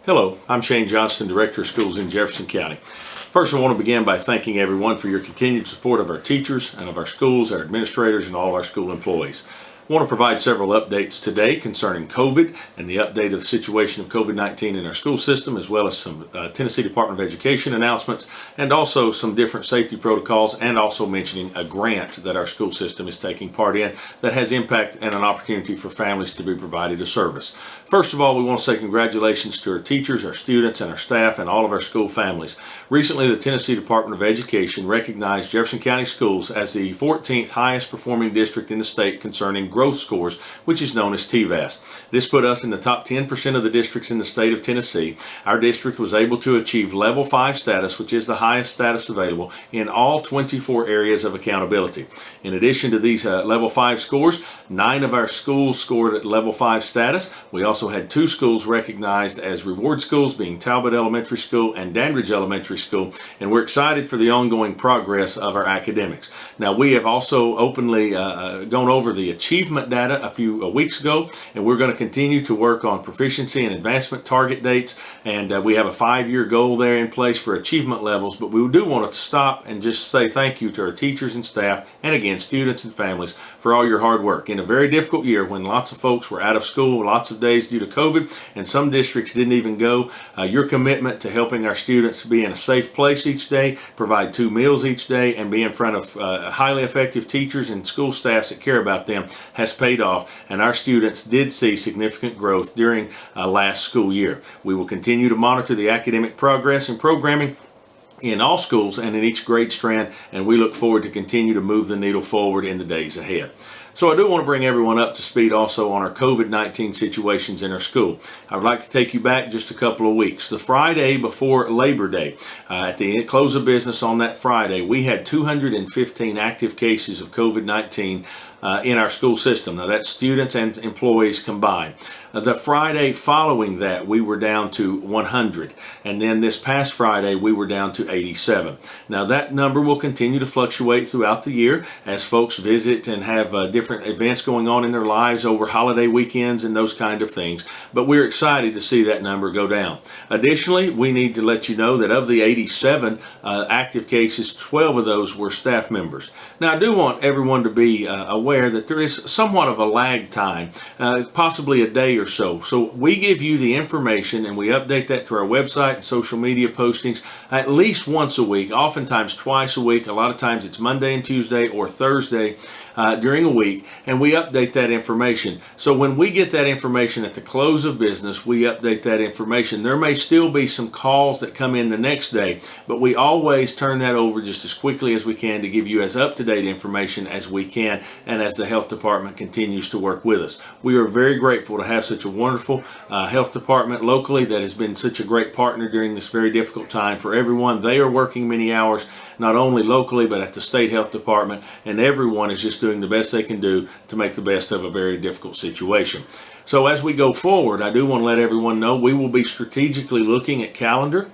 Hello, I'm Shane Johnston, Director of Schools in Jefferson County. First, I want to begin by thanking everyone for your continued support of our teachers and of our schools, our administrators, and all our school employees. I want to provide several updates today concerning COVID and the update of the situation of COVID-19 in our school system, as well as some Tennessee Department of Education announcements, and also some different safety protocols, and also mentioning a grant that our school system is taking part in that has impact and an opportunity for families to be provided a service. First of all, we want to say congratulations to our teachers, our students, and our staff, and all of our school families. Recently, the Tennessee Department of Education recognized Jefferson County Schools as the 14th highest performing district in the state concerning growth scores, which is known as TVAS. This put us in the top 10% of the districts in the state of Tennessee. Our district was able to achieve level 5 status, which is the highest status available in all 24 areas of accountability. In addition to these level 5 scores, 9 of our schools scored at level 5 status. We also had 2 schools recognized as reward schools, being Talbot Elementary School and Dandridge Elementary School, and we're excited for the ongoing progress of our academics. Now, we have also openly gone over the achievement data a few weeks ago, and we're going to continue to work on proficiency and advancement target dates, and we have a 5-year goal there in place for achievement levels. But we do want to stop and just say thank you to our teachers and staff, and again, students and families, for all your hard work in a very difficult year when lots of folks were out of school lots of days due to COVID, and some districts didn't even go. Your commitment to helping our students be in a safe place each day, provide 2 meals each day, and be in front of highly effective teachers and school staffs that care about them has paid off, and our students did see significant growth during last school year. We will continue to monitor the academic progress and programming in all schools and in each grade strand, and we look forward to continue to move the needle forward in the days ahead. So I do want to bring everyone up to speed also on our COVID-19 situations in our school. I would like to take you back just a couple of weeks. The Friday before Labor Day, at the close of business on that Friday, we had 215 active cases of COVID-19 in our school system. Now, that's students and employees combined. The Friday following that, we were down to 100. And then this past Friday, we were down to 87. Now, that number will continue to fluctuate throughout the year as folks visit and have different events going on in their lives over holiday weekends and those kind of things. But we're excited to see that number go down. Additionally, we need to let you know that of the 87 active cases, 12 of those were staff members. Now, I do want everyone to be aware that there is somewhat of a lag time, possibly a day or so. So we give you the information and we update that to our website and social media postings at least once a week, oftentimes twice a week. A lot of times it's Monday and Tuesday or Thursday during a week, and we update that information. So when we get that information at the close of business, we update that information. There may still be some calls that come in the next day, but we always turn that over just as quickly as we can to give you as up-to-date information as we can, and as the health department continues to work with us. We are very grateful to have such a wonderful health department locally that has been such a great partner during this very difficult time for everyone. They are working many hours, not only locally, but at the state health department, and everyone is just doing the best they can do to make the best of a very difficult situation. So as we go forward, I do want to let everyone know we will be strategically looking at calendar,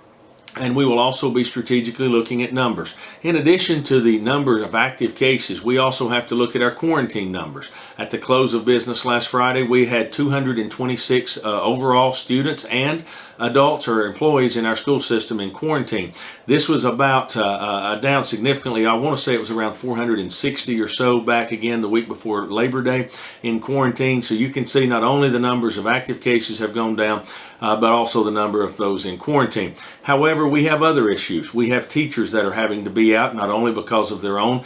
and we will also be strategically looking at numbers. In addition to the number of active cases, we also have to look at our quarantine numbers. At the close of business last Friday, we had 226 overall students and adults or employees in our school system in quarantine. This was about down significantly. I want to say it was around 460 or so back again the week before Labor Day in quarantine. So you can see not only the numbers of active cases have gone down, but also the number of those in quarantine. However, we have other issues. We have teachers that are having to be out, not only because of their own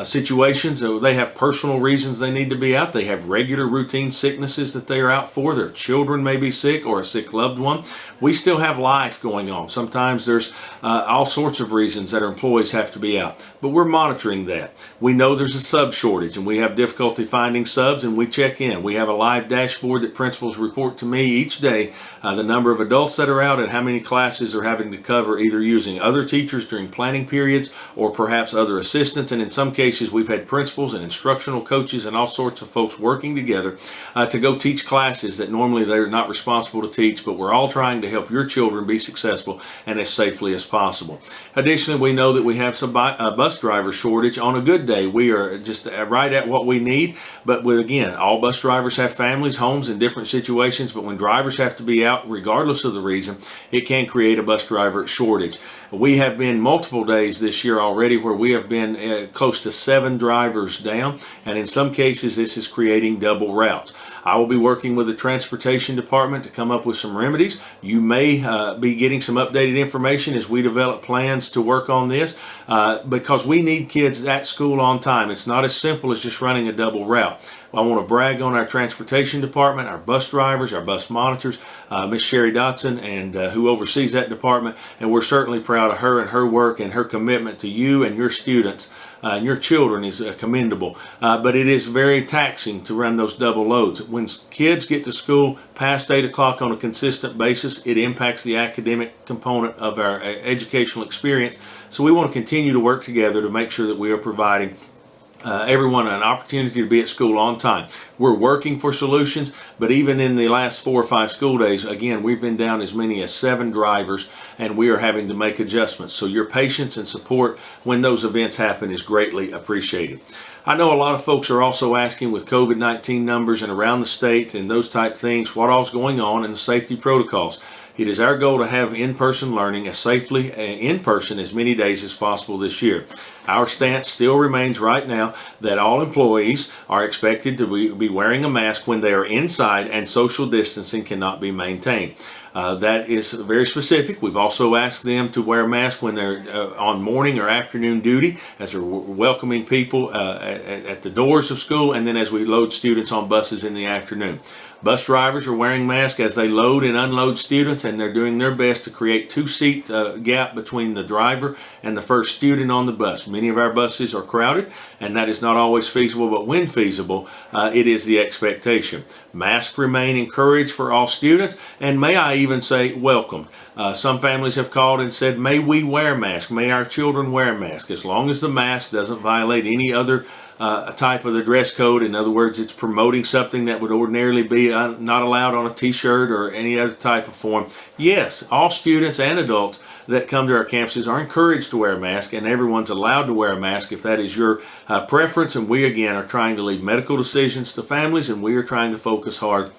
situations. They have personal reasons they need to be out. They have regular routine sicknesses that they are out for. Their children may be sick or a sick loved one. We still have life going on. Sometimes there's all sorts of reasons that our employees have to be out, but we're monitoring that. We know there's a sub shortage and we have difficulty finding subs, and we check in. We have a live dashboard that principals report to me each day, the number of adults that are out and how many classes are having to cover, either using other teachers during planning periods or perhaps other assistants. And in some cases, we've had principals and instructional coaches and all sorts of folks working together to go teach classes that normally they're not responsible to teach, but we're all trying trying to help your children be successful and as safely as possible. Additionally, we know that we have some bus driver shortage. On a good day, we are just right at what we need. But again, all bus drivers have families, homes, in different situations. But when drivers have to be out, regardless of the reason, it can create a bus driver shortage. We have been multiple days this year already where we have been close to 7 drivers down, and in some cases this is creating double routes. I will be working with the transportation department to come up with some remedies. You may be getting some updated information as we develop plans to work on this because we need kids at school on time. It's not as simple as just running a double route. I want to brag on our transportation department, our bus drivers, our bus monitors, Miss Sherry Dotson, and who oversees that department. And we're certainly proud of her and her work, and her commitment to you and your students and your children is commendable. But it is very taxing to run those double loads. When kids get to school past 8 o'clock on a consistent basis, it impacts the academic component of our educational experience. So we want to continue to work together to make sure that we are providing everyone an opportunity to be at school on time. We're working for solutions, but even in the last 4 or 5 school days, again, we've been down as many as 7 drivers, and we are having to make adjustments. So your patience and support when those events happen is greatly appreciated. I know a lot of folks are also asking with COVID-19 numbers and around the state and those type things, what all's going on and the safety protocols. It is our goal to have in-person learning as safely in person as many days as possible this year. Our stance still remains right now that all employees are expected to be wearing a mask when they are inside and social distancing cannot be maintained. That is very specific. We've also asked them to wear a mask when they're on morning or afternoon duty as they're welcoming people at the doors of school, and then as we load students on buses in the afternoon. Bus drivers are wearing masks as they load and unload students, and they're doing their best to create 2-seat gap between the driver and the first student on the bus. Many of our buses are crowded, and that is not always feasible, but when feasible, it is the expectation. Masks remain encouraged for all students, and may I even say welcomed. Some families have called and said, may we wear masks? May our children wear masks? As long as the mask doesn't violate any other type of the dress code. In other words, it's promoting something that would ordinarily be not allowed on a t-shirt or any other type of form. Yes, all students and adults that come to our campuses are encouraged to wear a mask, and everyone's allowed to wear a mask if that is your preference. And we, again, are trying to leave medical decisions to families, and we are trying to focus hard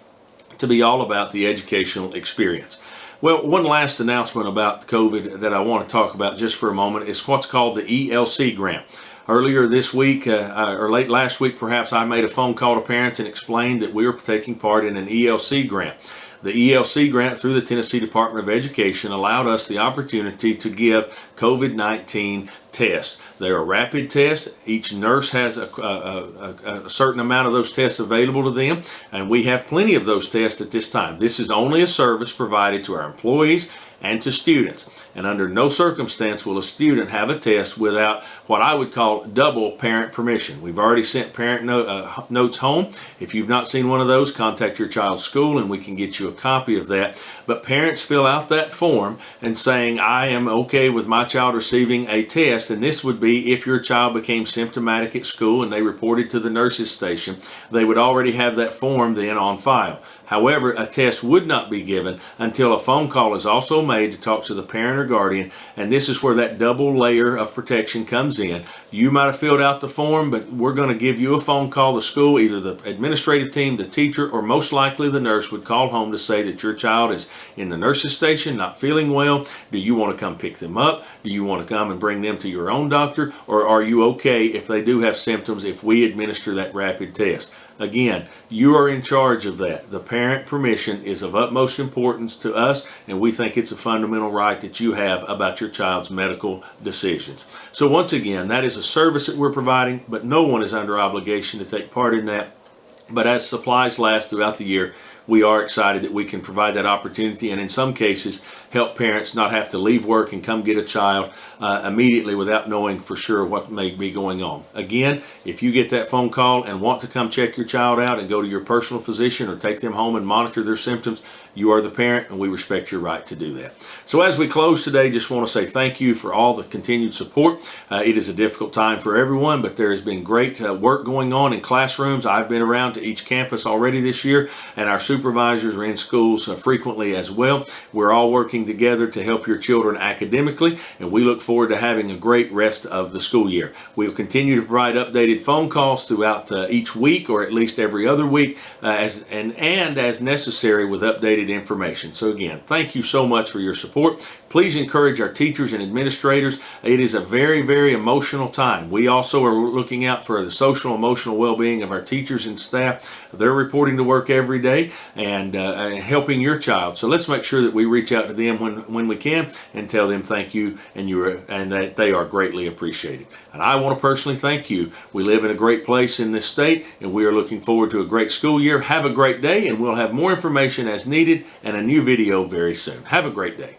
to be all about the educational experience. Well, one last announcement about COVID that I want to talk about just for a moment is what's called the ELC grant. Earlier this week, or late last week perhaps, I made a phone call to parents and explained that we were taking part in an ELC grant. The ELC grant through the Tennessee Department of Education allowed us the opportunity to give COVID-19 tests. They're a rapid test. Each nurse has a certain amount of those tests available to them, and we have plenty of those tests at this time. This is only a service provided to our employees and to students. And under no circumstance will a student have a test without what I would call double parent permission. We've already sent parent notes home. If you've not seen one of those, contact your child's school and we can get you a copy of that. But parents fill out that form and saying, I am okay with my child receiving a test, and this would be if your child became symptomatic at school and they reported to the nurses station, they would already have that form then on file. However, a test would not be given until a phone call is also made to talk to the parent or guardian, and this is where that double layer of protection comes in. You might have filled out the form, but we're going to give you a phone call. The school, either the administrative team, the teacher, or most likely the nurse would call home to say that your child is in the nurse's station, not feeling well. Do you want to come pick them up? Do you want to come and bring them to your own doctor? Or are you okay if they do have symptoms if we administer that rapid test? Again, you are in charge of that. The parent permission is of utmost importance to us, and we think it's a fundamental right that you have about your child's medical decisions. So once again, that is a service that we're providing, but no one is under obligation to take part in that. But as supplies last throughout the year, we are excited that we can provide that opportunity, and in some cases help parents not have to leave work and come get a child immediately without knowing for sure what may be going on. Again, if you get that phone call and want to come check your child out and go to your personal physician or take them home and monitor their symptoms, you are the parent, and we respect your right to do that. So as we close today, just want to say thank you for all the continued support. It is a difficult time for everyone, but there has been great work going on in classrooms. I've been around to each campus already this year, and our superintendent supervisors are in schools frequently as well. We're all working together to help your children academically, and we look forward to having a great rest of the school year. We'll continue to provide updated phone calls throughout each week, or at least every other week, as necessary, with updated information. So again, thank you so much for your support. Please encourage our teachers and administrators. It is a very, very emotional time. We also are looking out for the social, emotional well-being of our teachers and staff. They're reporting to work every day and helping your child. So let's make sure that we reach out to them when we can and tell them thank you and that they are greatly appreciated. And I want to personally thank you. We live in a great place in this state, and we are looking forward to a great school year. Have a great day, and we'll have more information as needed and a new video very soon. Have a great day.